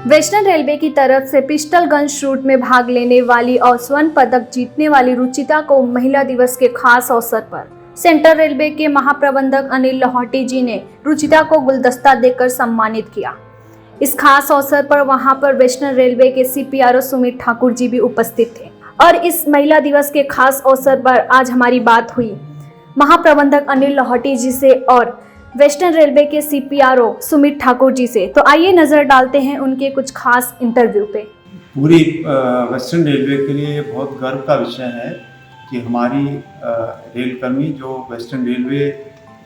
Western railway की तरफ से पिस्टल गन शूट में भाग लेने वाली और स्वर्ण पदक जीतने वाली रुचिता को महिला दिवस के खास अवसर पर सेंट्रल रेलवे के महाप्रबंधक अनिल लाहौटी जी ने रुचिता को गुलदस्ता देकर सम्मानित किया। इस खास अवसर पर वहां पर वेस्टर्न रेलवे के CPRO सुमित ठाकुर जी भी उपस्थित थे और इस महिला दिवस के खास अवसर पर आज हमारी बात हुई महाप्रबंधक अनिल लाहौटी जी से और वेस्टर्न रेलवे के CPRO सुमित ठाकुर जी से। तो आइए नजर डालते हैं उनके कुछ खास इंटरव्यू पे। पूरी वेस्टर्न रेलवे के लिए बहुत गर्व का विषय है कि हमारी रेलकर्मी जो वेस्टर्न रेलवे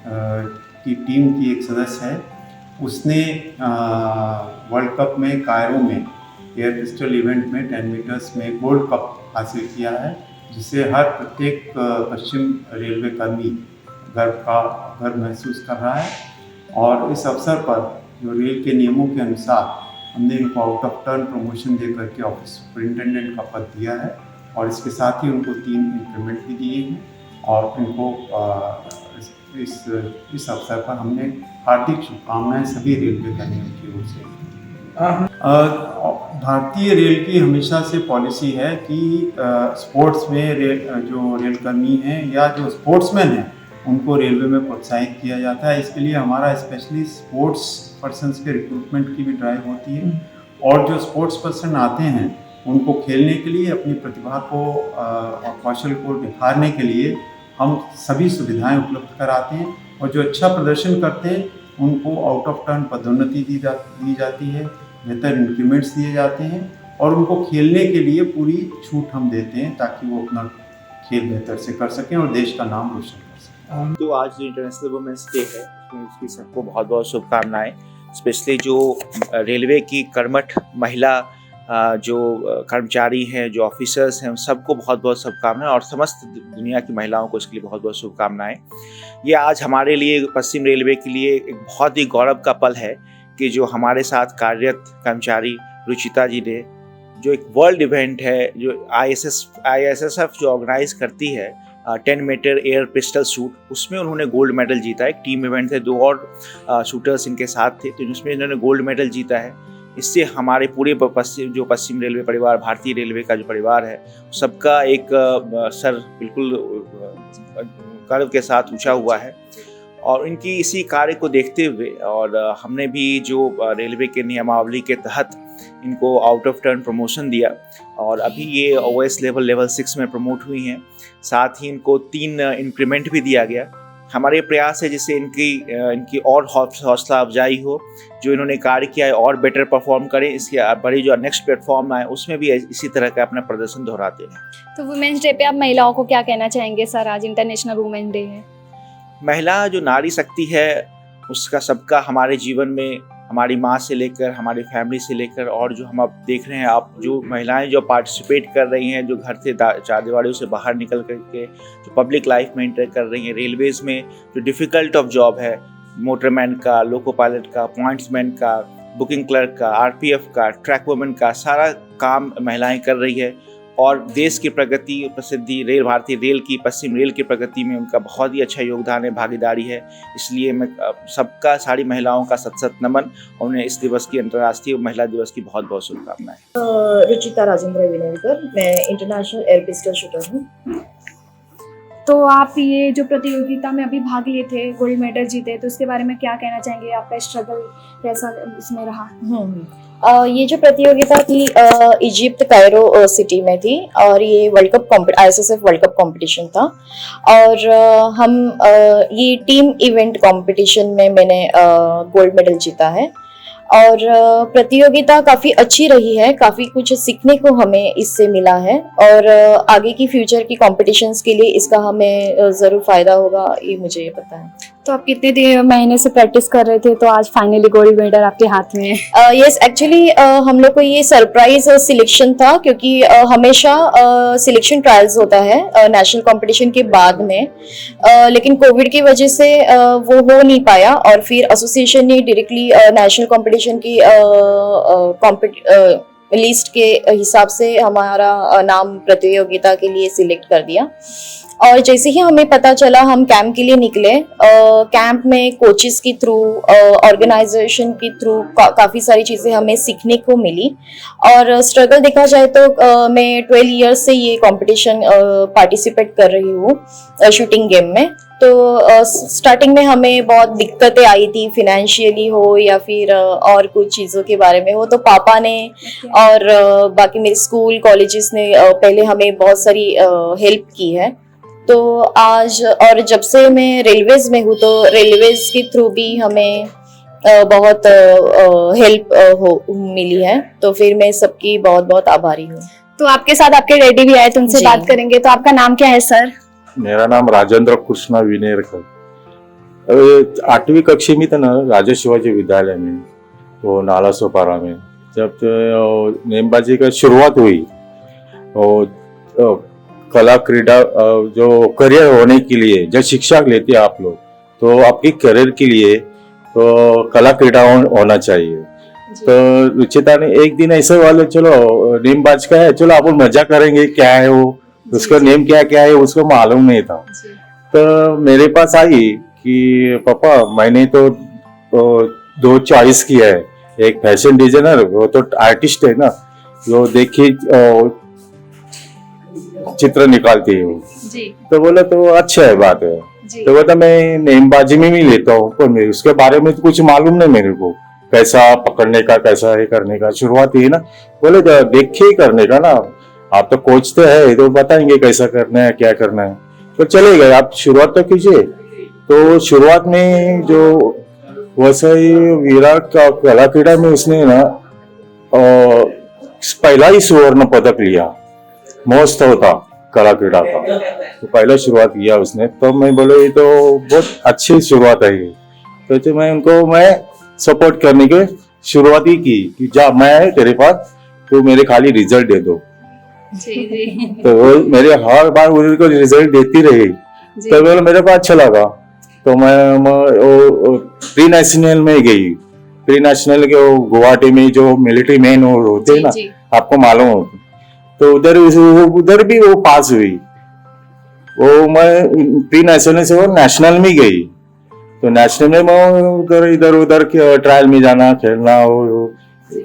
की टीम की एक सदस्य है, उसने वर्ल्ड कप में कायरो में एयर पिस्टल इवेंट में 10 मीटर्स में गोल्ड कप हासिल किया है, जिससे हर प्रत्येक पश्चिम रेलवे कर्मी गर्व महसूस कर रहा है। और इस अवसर पर जो रेल के नियमों के अनुसार हमने इनको आउट ऑफ टर्न प्रमोशन दे करके ऑफिस सुपरिटेंडेंट का पद दिया है और इसके साथ ही उनको 3 इंक्रीमेंट भी दिए हैं। और इनको इस अवसर पर हमने हार्दिक शुभकामनाएं सभी रेलवे कर्मियों की ओर से। भारतीय रेल की हमेशा से पॉलिसी है कि स्पोर्ट्स में जो रेलकर्मी हैं या जो स्पोर्ट्समैन हैं उनको रेलवे में प्रोत्साहित किया जाता है। इसके लिए हमारा स्पेशली स्पोर्ट्स पर्सन्स के रिक्रूटमेंट की भी ड्राइव होती है और जो स्पोर्ट्स पर्सन आते हैं उनको खेलने के लिए अपनी प्रतिभा को और कौशल को निखारने के लिए हम सभी सुविधाएं उपलब्ध कराते हैं और जो अच्छा प्रदर्शन करते हैं उनको आउट ऑफ टर्न पदोन्नति दी जाती है, बेहतर इंक्रीमेंट्स दिए जाते हैं और उनको खेलने के लिए पूरी छूट हम देते हैं ताकि वो अपना खेल बेहतर से कर सकें और देश का नाम रोशन कर सकें। जो आज इंटरनेशनल वुमेंस डे है उसकी सबको बहुत बहुत शुभकामनाएं। स्पेशली जो रेलवे की कर्मठ महिला जो कर्मचारी हैं, जो ऑफिसर्स हैं, उन सबको बहुत बहुत शुभकामनाएं और समस्त दुनिया की महिलाओं को इसके लिए बहुत बहुत शुभकामनाएं। ये आज हमारे लिए पश्चिम रेलवे के लिए एक बहुत ही गौरव का पल है कि जो हमारे साथ कार्यरत कर्मचारी रुचिता जी ने जो एक वर्ल्ड इवेंट है जो ISSF जो ऑर्गेनाइज करती है 10 मीटर एयर पिस्टल शूट, उसमें उन्होंने गोल्ड मेडल जीता है। एक टीम इवेंट थे, 2 और शूटर्स इनके साथ थे, तो उसमें इन्होंने गोल्ड मेडल जीता है। इससे हमारे पूरे पश्चिम रेलवे परिवार, भारतीय रेलवे का जो परिवार है, सबका एक सर बिल्कुल गर्व के साथ ऊंचा हुआ है। और इनकी इसी कार्य को देखते हुए और हमने भी जो रेलवे के नियमावली के तहत इनको आउट ऑफ टर्न प्रमोशन दिया और अभी ये OS लेवल 6 में प्रमोट हुई हैं। साथ ही इनको 3 इंक्रीमेंट भी दिया गया। हमारे प्रयास है जिससे इनकी और हौसला अफजाई हो, जो इन्होंने कार्य किया है और बेटर परफॉर्म करें, इसके बड़ी जो नेक्स्ट प्लेटफॉर्म आए उसमें भी इसी तरह का अपना प्रदर्शन दोहराते हैं। तो वुमेन्स डे पे आप महिलाओं को क्या कहना चाहेंगे सर? आज इंटरनेशनल वुमेन डे है। महिला जो नारी शक्ति है उसका सबका हमारे जीवन में, हमारी माँ से लेकर हमारी फैमिली से लेकर और जो हम अब देख रहे हैं, आप जो महिलाएं जो पार्टिसिपेट कर रही हैं, जो घर से चार दीवारियों से बाहर निकल करके जो पब्लिक लाइफ में एंटर कर रही हैं, रेलवेज़ में जो डिफ़िकल्ट ऑफ जॉब है, मोटरमैन का, लोको पायलट का, पॉइंट्समैन का, बुकिंग क्लर्क का, RPF का, ट्रैक वुमेन का, सारा काम महिलाएं कर रही है और देश की प्रगति, प्रसिद्धि, भारतीय रेल की, पश्चिम रेल की प्रगति में उनका बहुत ही अच्छा योगदान है, भागीदारी है। इसलिए मैं सबका, सारी महिलाओं का सत नमन और उन्हें इस दिवस की, अंतर्राष्ट्रीय महिला दिवस की बहुत बहुत शुभकामनाएं। रुचिता राजेंद्र विनयकर, मैं इंटरनेशनल एयर पिस्टल शूटर हूँ। तो आप ये जो प्रतियोगिता में अभी भाग लिए थे, गोल्ड मेडल जीते, तो उसके बारे में क्या कहना चाहेंगे? आपका स्ट्रगल कैसा इसमें रहा? ये जो प्रतियोगिता थी इजिप्ट कायरो सिटी में थी और ये ISSF वर्ल्ड कप कंपटीशन था और हम ये टीम इवेंट कंपटीशन में मैंने गोल्ड मेडल जीता है और प्रतियोगिता काफ़ी अच्छी रही है, काफ़ी कुछ सीखने को हमें इससे मिला है और आगे की फ्यूचर की कॉम्पिटिशन्स के लिए इसका हमें ज़रूर फ़ायदा होगा, ये मुझे पता है। तो आप कितने महीने से प्रैक्टिस कर रहे थे तो आज फाइनली गोल्ड मेडल आपके हाथ में है? यस, एक्चुअली हम लोग को ये सरप्राइज सिलेक्शन था क्योंकि हमेशा सिलेक्शन ट्रायल्स होता है नेशनल कंपटीशन के बाद में, लेकिन कोविड की वजह से वो हो नहीं पाया और फिर एसोसिएशन ने डायरेक्टली नेशनल कंपटीशन की लिस्ट के हिसाब से हमारा नाम प्रतियोगिता के लिए सिलेक्ट कर दिया और जैसे ही हमें पता चला हम कैंप के लिए निकले। कैंप में कोचेस के थ्रू, ऑर्गेनाइजेशन के थ्रू काफ़ी सारी चीज़ें हमें सीखने को मिली। और स्ट्रगल देखा जाए तो मैं 12 इयर्स से ये कंपटीशन पार्टिसिपेट कर रही हूँ शूटिंग गेम में। तो स्टार्टिंग में हमें बहुत दिक्कतें आई थी, फिनेंशियली हो या फिर और कुछ चीज़ों के बारे में हो। तो पापा ने और बाकी मेरे स्कूल कॉलेजेस ने पहले हमें बहुत सारी हेल्प की है। तो आज और जब से मैं रेलवेज में हूँ तो रेलवेज के थ्रू भी हमें बहुत हेल्प मिली है। तो फिर मैं सबकी बहुत बहुत आभारी हूँ। तो आपके साथ आपके डैडी भी आए, तो उनसे जी। बात करेंगे। तो आपका नाम क्या है सर? मेरा नाम राजेंद्र कृष्णा विनेरकर। 8वीं कक्षा में था ना, राजा शिवाजी विद्यालय में, वो नाला सोपारा में, जब नेमबाजी का शुरुआत हुई और कला क्रीड़ा जो करियर होने के लिए जो शिक्षा लेते हैं आप लोग, तो आपके करियर के लिए तो कला क्रीड़ा होना चाहिए। तो रुचिता ने एक दिन ऐसे वाले, चलो नेमबाज का है, चलो आप मजा करेंगे, क्या है वो, उसका नेम क्या है उसको मालूम नहीं था। तो मेरे पास आई कि पापा मैंने तो 2 चॉइस किया है, एक फैशन डिजाइनर, वो तो आर्टिस्ट है ना, वो देखिए चित्र निकालती है वो। तो बोला तो अच्छा है, बात है। तो बोला मैं नेमबाजी में भी लेता हूँ, पर उसके बारे में तो कुछ मालूम नहीं मेरे को, कैसा पकड़ने का, कैसा है करने का, शुरुआत ही ना। बोले देख के ही करने का ना, आप तो कोच तो है, तो बताएंगे कैसा करना है, क्या करना है, तो चलेगा, आप शुरुआत तो कीजिए। तो शुरुआत में जो वैसे विराट का कला क्रीड़ा में उसने ना पहला ही स्वर्ण पदक लिया, महोत्सव था कला क्रीड़ा का, तो पहला शुरुआत किया उसने। तो मैं बोले ये तो बहुत अच्छी शुरुआत है ये। तो मैं सपोर्ट करने के शुरुआत ही की कि जा मैं तेरे पास, तो मेरे खाली रिजल्ट दे दो। तो वो मेरे हर बार उनको रिजल्ट देती रही। तो बोले मेरे को अच्छा लगा। तो मैं प्री नेशनल में गई। प्री नेशनल के गुवाहाटी में जो मिलिट्री मैन होते हैं ना, आपको मालूम हो, तो उधर भी वो पास हुई। वो मैं प्री नेशनल से वो नेशनल में गई। तो नेशनल में मैं इधर उधर ट्रायल में जाना, खेलना, वो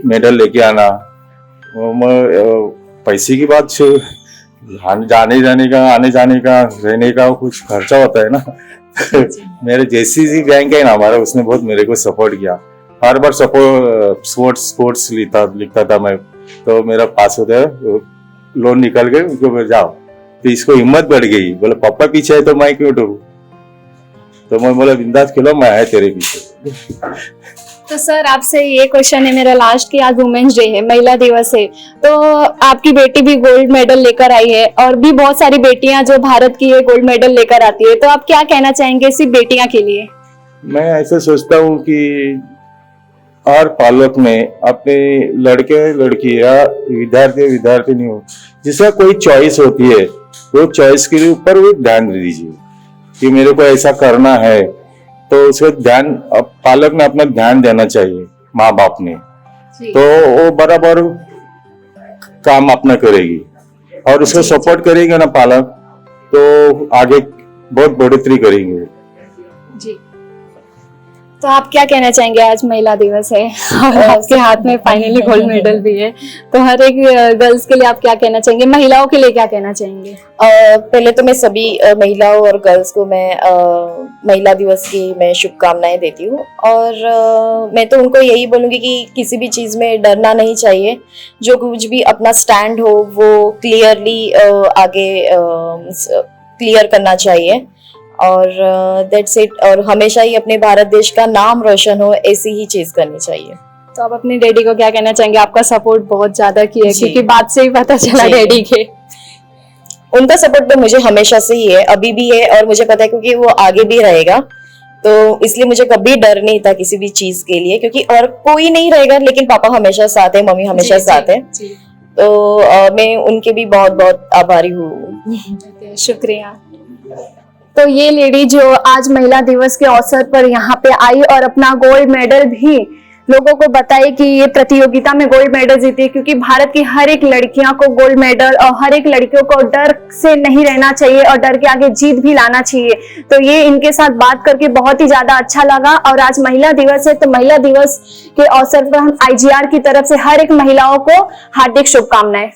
मेडल लेके आना। पैसे की बात जाने का, आने जाने का, रहने का कुछ खर्चा होता है ना। मेरे JCC बैंक है ना हमारा, उसने बहुत मेरे को सपोर्ट किया। हर बार स्पोर्ट्स लिखता था मैं, तो मेरा पास होता है, लोन निकल गए, उनको जाओ। तो इसको हिम्मत बढ़ गई, बोले पापा पीछे है तो मैं क्यों डरूं। तो मैं बोला बिंदास खेलो, मैं है तेरे पीछे। तो सर आपसे ये क्वेश्चन है मेरा लास्ट कि आज वुमेन्स डे है, महिला दिवस है, तो आपकी बेटी भी गोल्ड मेडल लेकर आई है और भी बहुत सारी बेटियां जो भारत की है गोल्ड मेडल लेकर आती है, तो आप क्या कहना चाहेंगे सिर्फ बेटियां के लिए? मैं ऐसा सोचता हूँ कि हर पालक में अपने लड़के लड़की या विद्यार्थी नहीं हो, जिसका कोई चॉइस होती है, वो चॉइस के ऊपर भी ध्यान दीजिए कि मेरे को ऐसा करना है। तो उसका ध्यान पालक ने अपना ध्यान देना चाहिए, माँ बाप ने, तो वो बराबर काम अपना करेगी और उसको सपोर्ट करेंगे ना पालक, तो आगे बहुत बढ़ोतरी करेंगे। जी, तो आप क्या कहना चाहेंगे? आज महिला दिवस है और आपके हाथ में फाइनली गोल्ड मेडल भी है, तो हर एक गर्ल्स के लिए आप क्या कहना चाहेंगे, महिलाओं के लिए क्या कहना चाहेंगे? पहले तो मैं सभी महिलाओं और गर्ल्स को मैं महिला दिवस की मैं शुभकामनाएं देती हूँ। और मैं तो उनको यही बोलूँगी कि किसी भी चीज़ में डरना नहीं चाहिए, जो कुछ भी अपना स्टैंड हो वो क्लियरली आगे क्लियर करना चाहिए। और दैट्स इट। और हमेशा ही अपने भारत देश का नाम रोशन हो, ऐसी ही चीज़ करनी चाहिए। तो आप अपने डैडी को क्या कहना चाहेंगे? आपका सपोर्ट बहुत ज्यादा किया है, क्योंकि बात से ही पता चला डैडी के। उनका सपोर्ट तो मुझे हमेशा से ही है, अभी भी है, और मुझे पता है क्योंकि वो आगे भी रहेगा। तो इसलिए मुझे कभी डर नहीं था किसी भी चीज के लिए, क्योंकि और कोई नहीं रहेगा, लेकिन पापा हमेशा साथ है, मम्मी हमेशा साथ है। तो मैं उनके भी बहुत बहुत आभारी हूँ। शुक्रिया। तो ये लेडी जो आज महिला दिवस के अवसर पर यहाँ पे आई और अपना गोल्ड मेडल भी लोगों को बताए कि ये प्रतियोगिता में गोल्ड मेडल जीती, क्योंकि भारत की हर एक लड़कियां को गोल्ड मेडल और हर एक लड़कियों को डर से नहीं रहना चाहिए और डर के आगे जीत भी लाना चाहिए। तो ये इनके साथ बात करके बहुत ही ज्यादा अच्छा लगा। और आज महिला दिवस है, तो महिला दिवस के अवसर पर हम IGR की तरफ से हर एक महिलाओं को हार्दिक शुभकामनाएं।